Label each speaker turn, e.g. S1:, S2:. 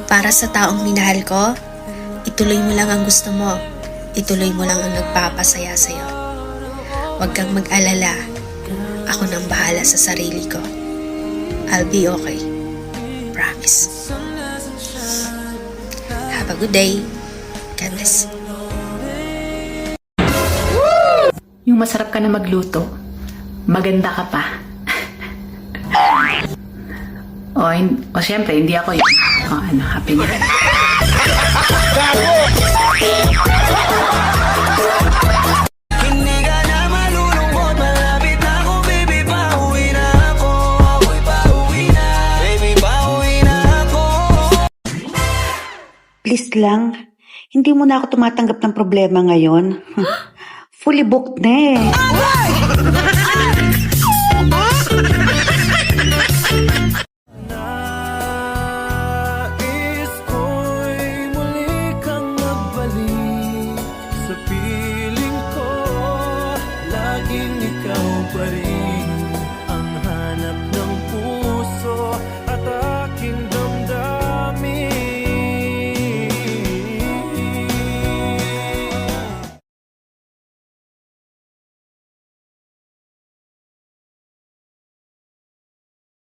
S1: Para sa taong minahal ko, ituloy mo lang ang gusto mo. Ituloy mo lang ang nagpapasaya sa'yo. Huwag kang mag-alala. Ako nang bahala sa sarili ko. I'll be okay. Promise. Have a good day. God bless.
S2: Yung masarap ka na magluto, maganda ka pa. o syempre, hindi ako yun. Happy na.
S3: Hindi ka na malulungkot, malapit na ako, baby, pauwi na ako. Ako'y pauwi na, baby, pauwi na ako.
S4: Please lang, hindi mo na ako tumatanggap ng problema ngayon. Fully booked na eh.
S3: Nais ko'y muli kang magbalik sa piling ko. Laging ikaw pa rin.